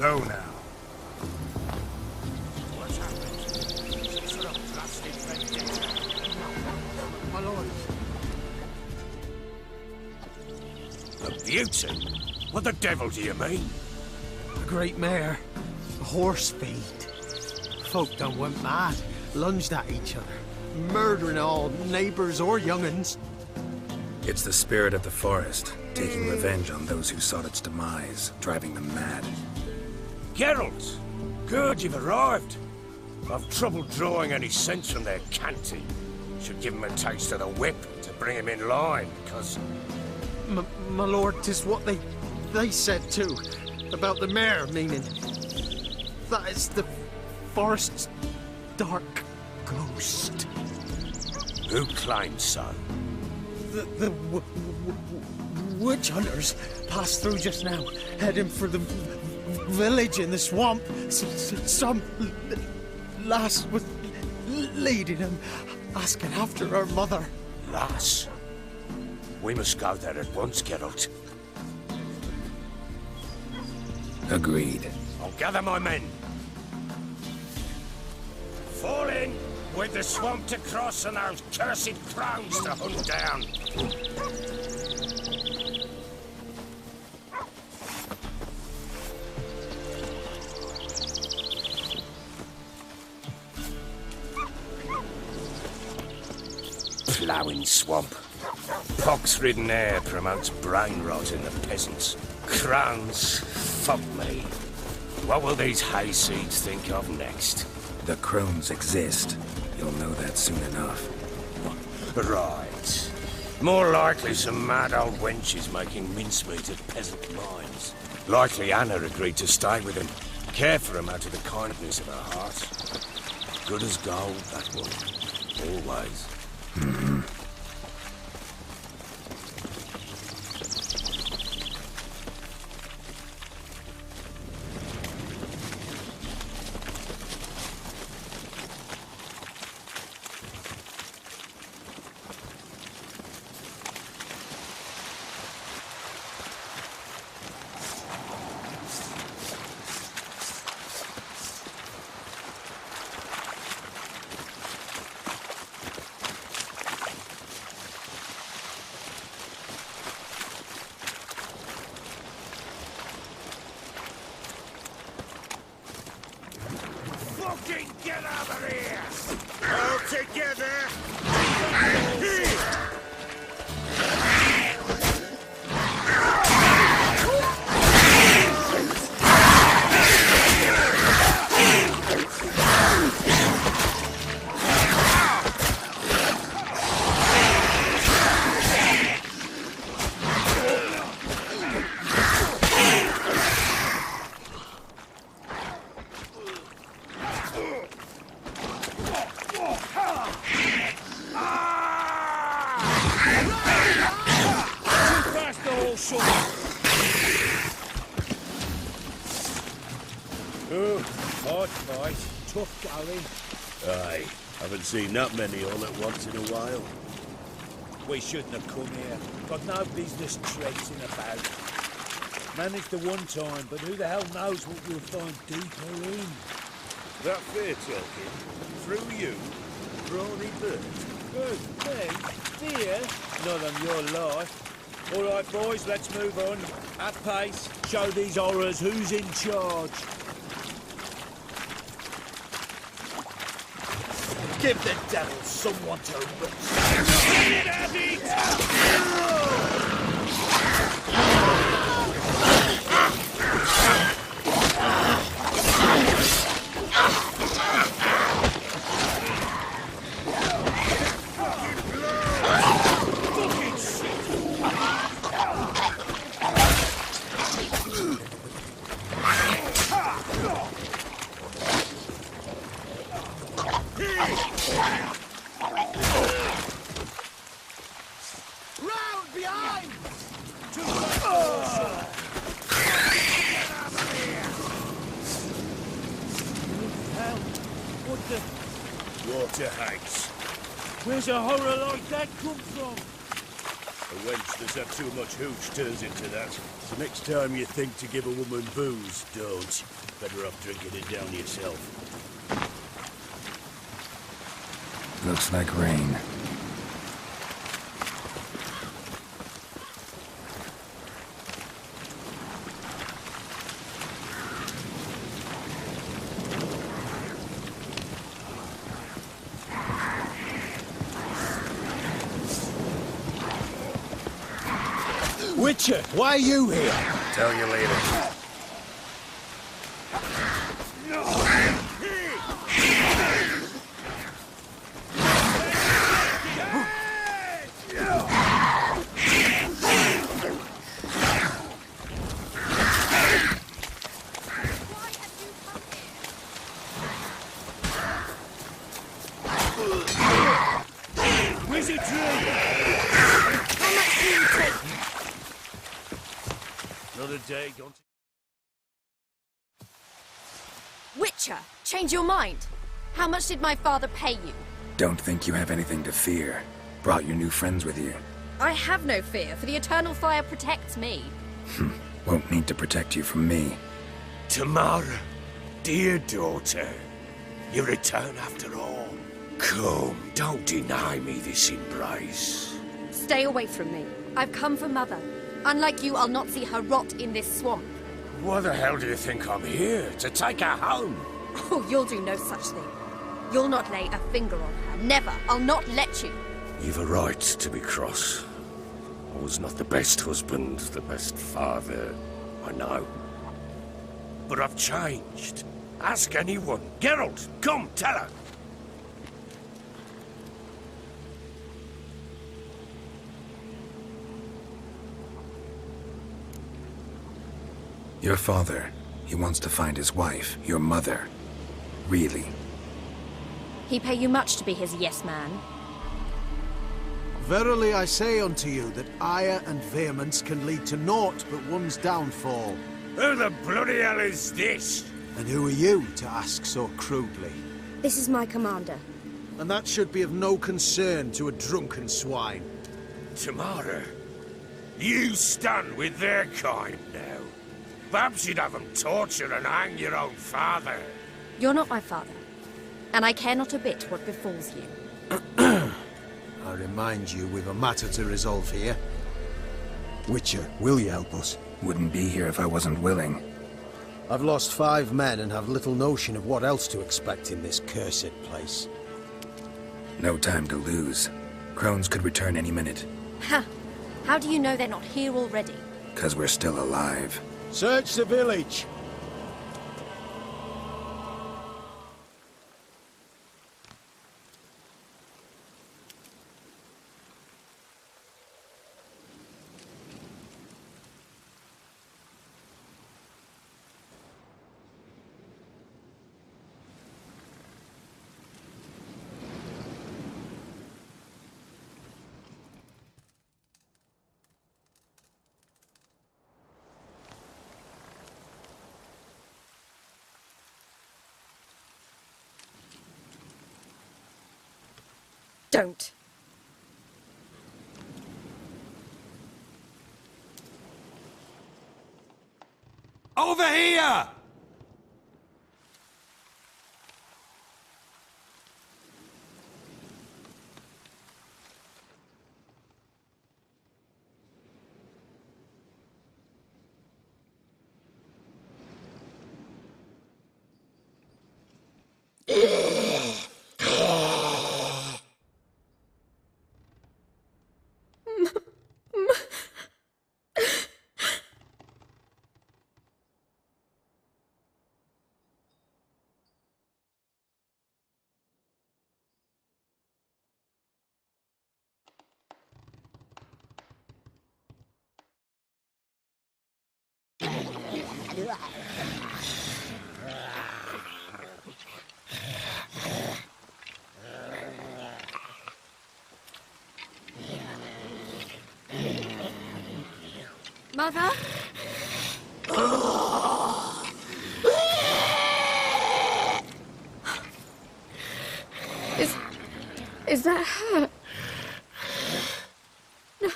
Slow now. What's happened? Some sort of blasted vendetta. No, my lord. A beauty? What the devil do you mean? A great mare. A horse feed. Folk done went mad, lunged at each other, murdering all neighbours or young'uns. It's the spirit of the forest, taking revenge on those who sought its demise, driving them mad. Geralt! Good, you've arrived. I've trouble drawing any sense from their canty. Should give him a taste of the whip to bring him in line, because... My lord, 'tis what they said too, about the mare, meaning that is the forest's dark ghost. Who claims so? The witch hunters passed through just now, heading for the village in the swamp. Some lass was leading them, asking after her mother. Lass? We must go there at once, Geralt. Agreed. I'll gather my men. Fall in, with the swamp to cross and those cursed crows to hunt down. Ploughing swamp. Pox-ridden air promotes brain rot in the peasants. Crowns, fuck me. What will these hayseeds think of next? The crones exist. You'll know that soon enough. Right. More likely some mad old wenches making mincemeat at peasant mines. Likely Anna agreed to stay with him. Care for him out of the kindness of her heart. Good as gold, that woman. Always. Fucking get over here! All together! Oh, hard fight. Tough going. Aye, haven't seen that many all at once in a while. We shouldn't have come here. Got no business traipsing about. Managed the one time, but who the hell knows what we'll find deeper in. That fair talking? Through you? Brawny bird? Good, me? Dear? Not on your life. All right, boys, let's move on. At pace, show these horrors who's in charge. Give the devil someone to rest. Get it at it! Round behind! What the? Water hags. Where's a horror like that come from? A wench that's had too much hooch turns into that. So next time you think to give a woman booze, don't. Better off drinking it down yourself. Looks like rain. Witcher, why are you here? Tell you later. Another day gone. Witcher, change your mind. How much did my father pay you? Don't think you have anything to fear. Brought your new friends with you. I have no fear, for the eternal fire protects me. Won't need to protect you from me. Tamara, dear daughter, you return after all. Come, don't deny me this embrace. Stay away from me. I've come for Mother. Unlike you, I'll not see her rot in this swamp. What the hell do you think I'm here? To take her home? Oh, you'll do no such thing. You'll not lay a finger on her. Never. I'll not let you. You've a right to be cross. I was not the best husband, the best father, I know. But I've changed. Ask anyone. Geralt, come, tell her. Your father, he wants to find his wife, your mother. Really? He pay you much to be his yes man. Verily I say unto you that ire and vehemence can lead to naught but one's downfall. Who the bloody hell is this? And who are you to ask so crudely? This is my commander. And that should be of no concern to a drunken swine. Tamara, you stand with their kind now. Perhaps you'd have them torture and hang your own father. You're not my father, and I care not a bit what befalls you. I remind you we've a matter to resolve here. Witcher, will you help us? Wouldn't be here if I wasn't willing. I've lost 5 men and have little notion of what else to expect in this cursed place. No time to lose. Crones could return any minute. Ha! How do you know they're not here already? 'Cause we're still alive. Search the village! Don't. Over here! Mother? Is that her? No,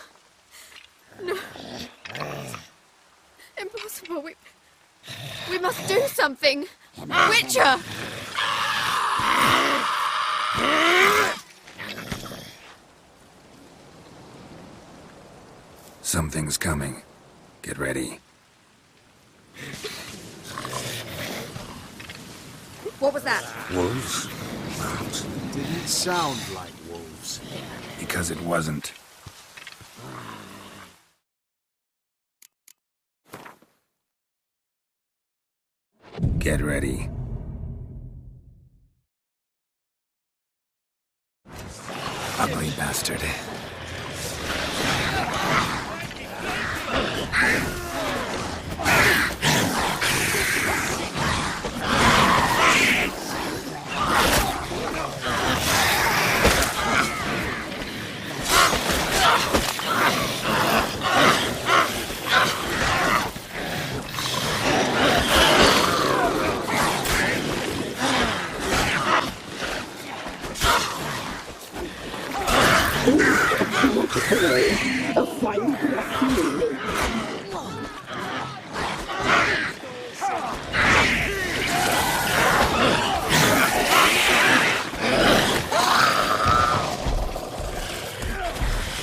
We must do something! Witcher! Something's coming. Get ready. What was that? Wolves? Didn't sound like wolves. Because it wasn't. Get ready. Ugly bastard.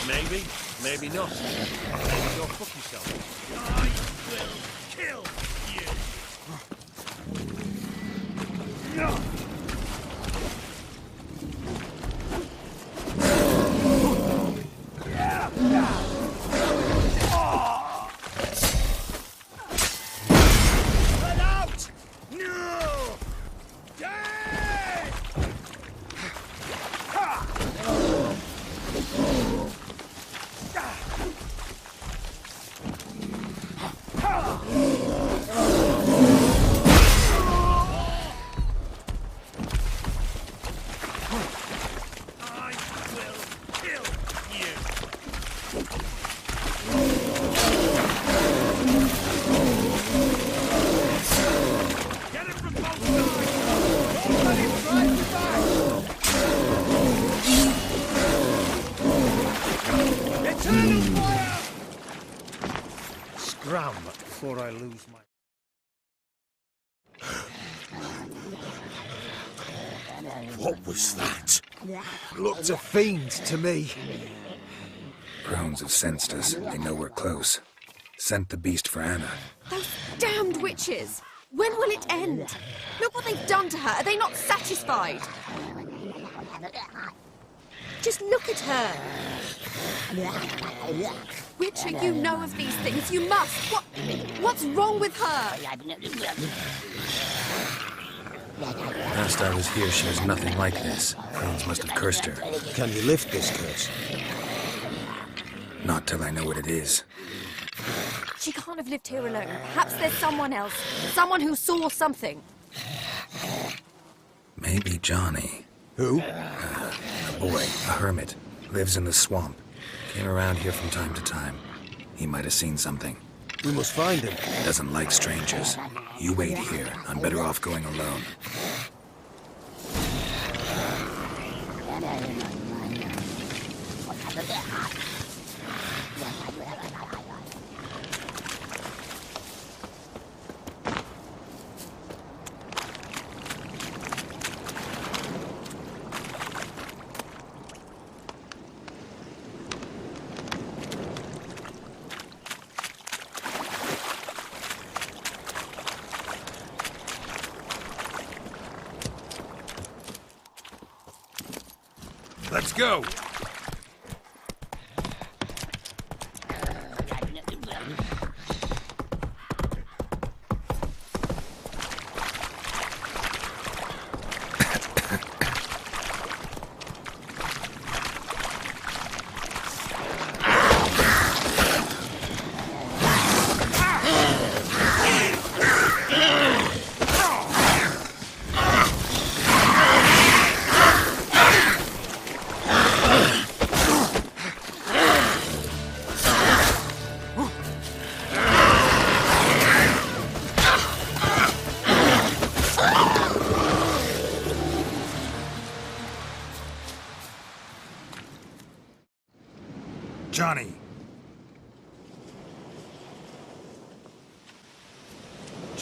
Maybe, maybe not. Go fuck yourself. I will kill you. No. Get out! No! Dead! I will kill you. Get it from both sides! Somebody drive you back! Eternal fire! Scram before I lose my... What was that? Looked a fiend to me. Crones have sensed us. They know we're close. Sent the beast for Anna. Those damned witches! When will it end? Look what they've done to her. Are they not satisfied? Just look at her. Witcher, you know of these things. You must. What's wrong with her? Last I was here, she was nothing like this. Crones must have cursed her. Can you lift this curse? Not till I know what it is. She can't have lived here alone. Perhaps there's someone else. Someone who saw something. Maybe Johnny. Who? A boy, a hermit. Lives in the swamp. Came around here from time to time. He might have seen something. We must find him. Doesn't like strangers. You wait here. I'm better off going alone. Let's go.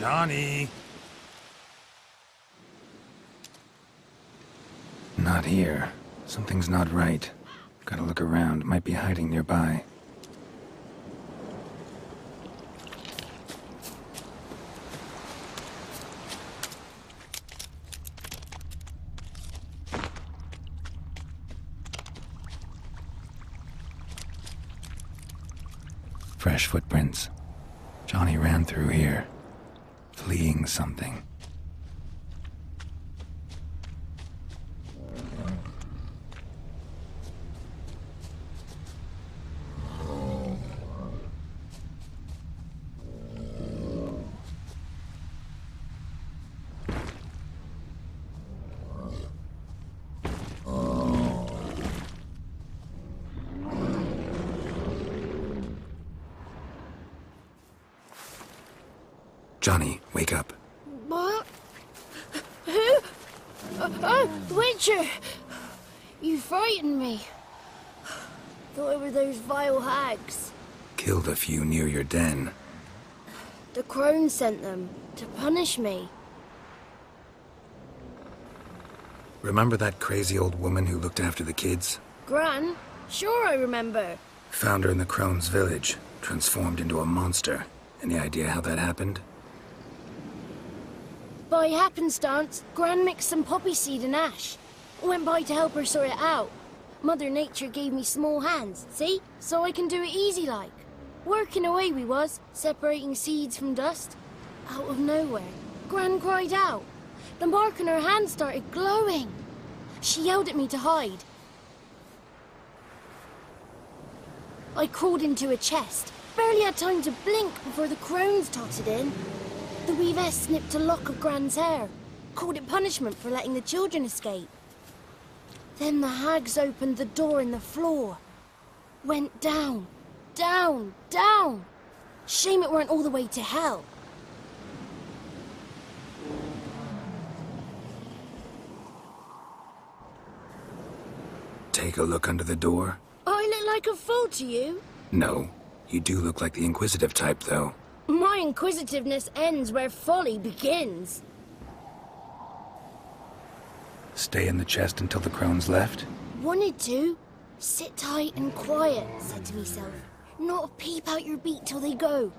Johnny! Not here. Something's not right. Gotta look around. Might be hiding nearby. Fresh footprints. Johnny ran through here, fleeing something. Johnny, wake up. What? Who? Witcher! You frightened me. Thought it were those vile hags. Killed a few near your den. The crone sent them to punish me. Remember that crazy old woman who looked after the kids? Gran? Sure I remember. Found her in the Crone's village, transformed into a monster. Any idea how that happened? By happenstance, Gran mixed some poppy seed and ash. Went by to help her sort it out. Mother Nature gave me small hands, see? So I can do it easy like. Working away we was, separating seeds from dust. Out of nowhere, Gran cried out. The mark on her hand started glowing. She yelled at me to hide. I crawled into a chest. Barely had time to blink before the crones totted in. The weavess snipped a lock of Gran's hair. Called it punishment for letting the children escape. Then the hags opened the door in the floor. Went down, down, down. Shame it weren't all the way to hell. Take a look under the door? I look like a fool to you? No. You do look like the inquisitive type, though. My inquisitiveness ends where folly begins. Stay in the chest until the crones left? Wanted to. Sit tight and quiet, said to myself. Not a peep out your beat till they go.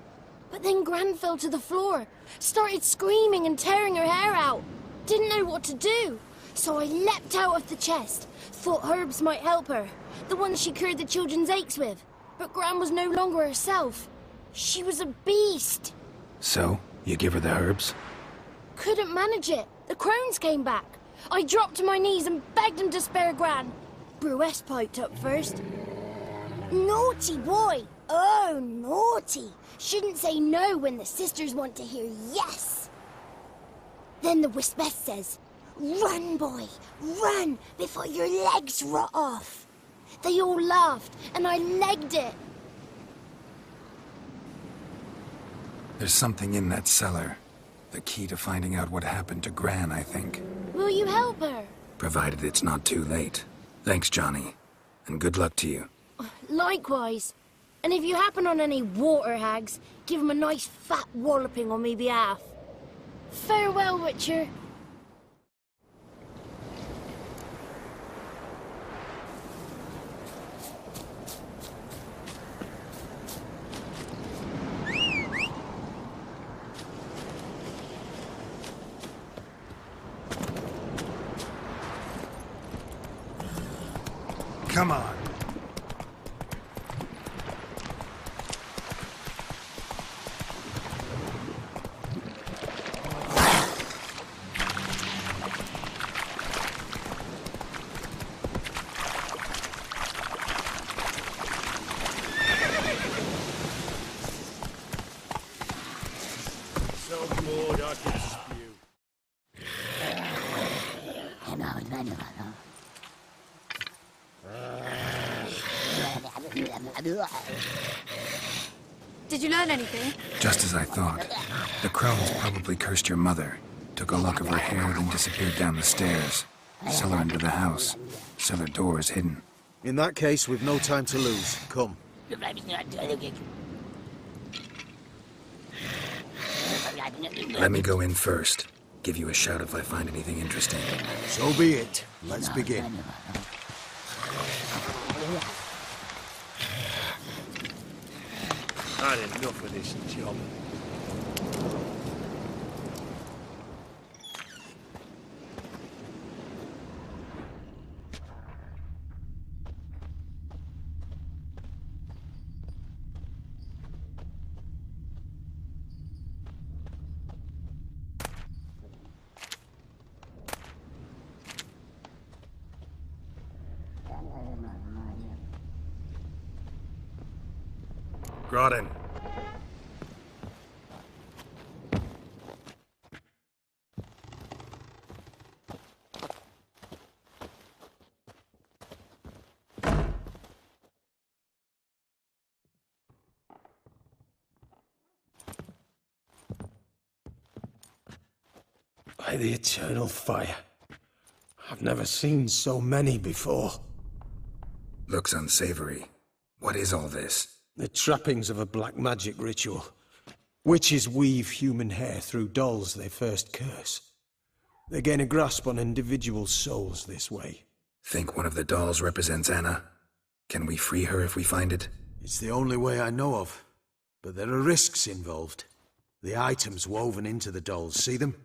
But then Gran fell to the floor. Started screaming and tearing her hair out. Didn't know what to do. So I leapt out of the chest. Thought herbs might help her. The ones she cured the children's aches with. But Gran was no longer herself. She was a beast. So, you give her the herbs? Couldn't manage it. The crones came back. I dropped to my knees and begged him to spare Gran. Bruess piped up first. Naughty boy. Oh, naughty. Shouldn't say no when the sisters want to hear yes. Then the Wispess says, run, boy, run before your legs rot off. They all laughed and I legged it. There's something in that cellar. The key to finding out what happened to Gran, I think. Will you help her? Provided it's not too late. Thanks, Johnny. And good luck to you. Likewise. And if you happen on any water hags, give them a nice fat walloping on me behalf. Farewell, Witcher. Come on. So bored I can spew. Did you learn anything? Just as I thought. The crones probably cursed your mother. Took a lock of her hair, then disappeared down the stairs. Cellar under the house. Cellar door is hidden. In that case, we've no time to lose. Come. Let me go in first. Give you a shout if I find anything interesting. So be it. Let's begin. Had enough of this job. Groden. By the eternal fire. I've never seen so many before. Looks unsavory. What is all this? The trappings of a black magic ritual. Witches weave human hair through dolls they first curse. They gain a grasp on individual souls this way. Think one of the dolls represents Anna? Can we free her if we find it? It's the only way I know of. But there are risks involved. The items woven into the dolls, see them?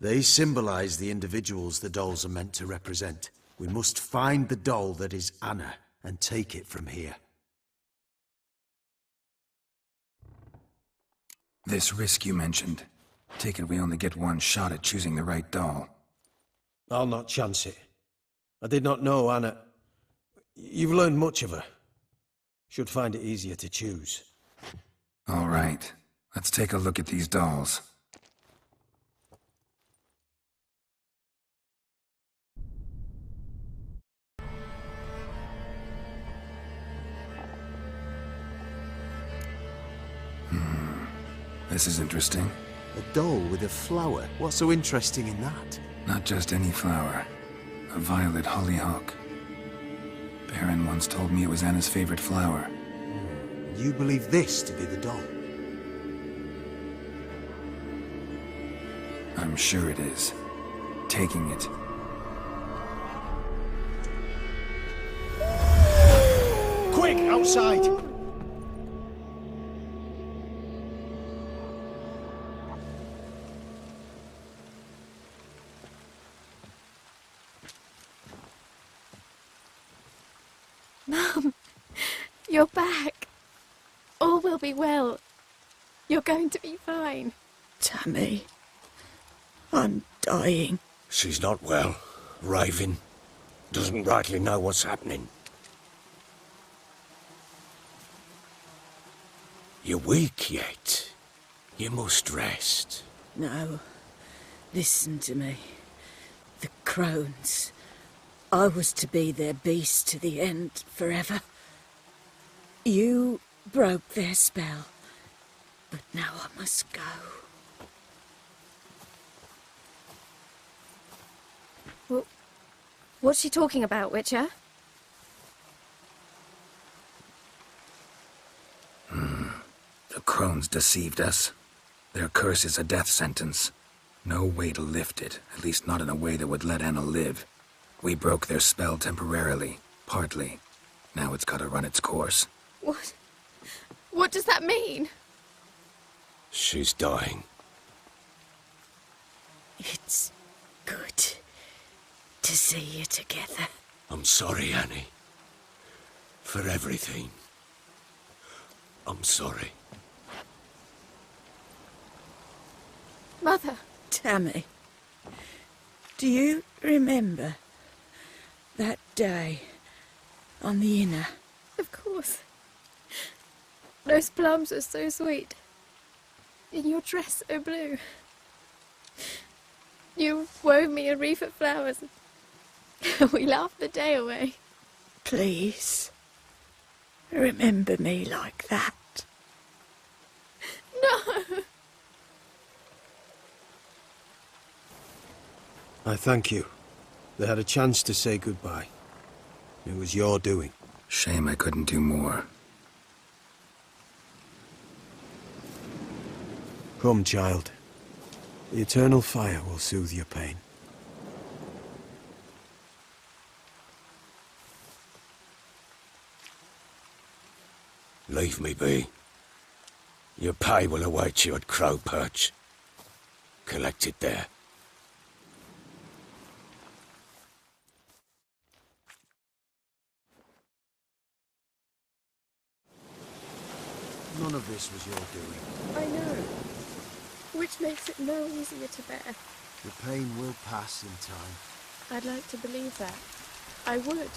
They symbolize the individuals the dolls are meant to represent. We must find the doll that is Anna and take it from here. This risk you mentioned. Take it we only get one shot at choosing the right doll. I'll not chance it. I did not know Anna. You've learned much of her. Should find it easier to choose. All right. Let's take a look at these dolls. This is interesting. A doll with a flower. What's so interesting in that? Not just any flower. A violet hollyhock. Baron once told me it was Anna's favorite flower. You believe this to be the doll? I'm sure it is. Taking it. Quick, outside! Mum, you're back. All will be well. You're going to be fine. Tammy, I'm dying. She's not well. Raving. Doesn't rightly know what's happening. You're weak yet. You must rest. No, listen to me. The crones. I was to be their beast to the end, forever. You broke their spell, but now I must go. Well, what's she talking about, Witcher? The crones deceived us. Their curse is a death sentence. No way to lift it, at least not in a way that would let Anna live. We broke their spell temporarily, partly. Now it's gotta run its course. What? What does that mean? She's dying. It's good to see you together. I'm sorry, Annie. For everything. I'm sorry. Mother. Tammy, do you remember that day on the inner? Of course. Those plums are so sweet. And your dress so blue. You wove me a wreath of flowers. We laughed the day away. Please, remember me like that. No! I thank you. They had a chance to say goodbye. It was your doing. Shame I couldn't do more. Come, child. The eternal fire will soothe your pain. Leave me be. Your pay will await you at Crow Perch. Collect it there. None of this was your doing. I know. Which makes it no easier to bear. The pain will pass in time. I'd like to believe that. I would.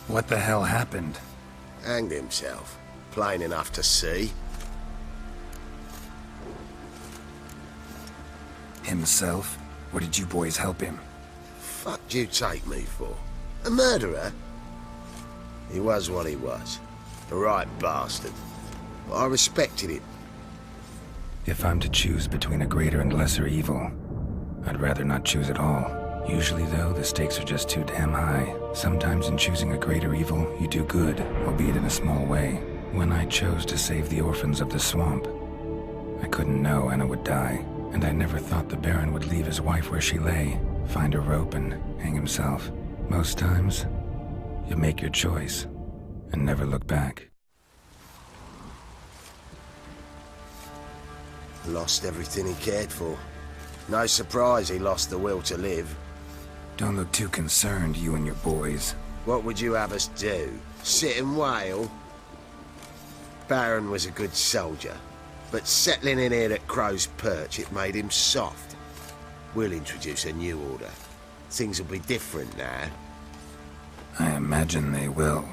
What the hell happened? Hanged himself. Plain enough to see. Himself? Or did you boys help him? Fuck do you take me for? A murderer? He was what he was. A right bastard. But I respected him. If I'm to choose between a greater and lesser evil, I'd rather not choose at all. Usually, though, the stakes are just too damn high. Sometimes in choosing a greater evil, you do good, albeit in a small way. When I chose to save the orphans of the swamp, I couldn't know Anna would die, and I never thought the Baron would leave his wife where she lay, find a rope and hang himself. Most times, you make your choice and never look back. Lost everything he cared for. No surprise he lost the will to live. Don't look too concerned, you and your boys. What would you have us do? Sit and wail? Baron was a good soldier, but settling in here at Crow's Perch, it made him soft. We'll introduce a new order. Things will be different now. I imagine they will.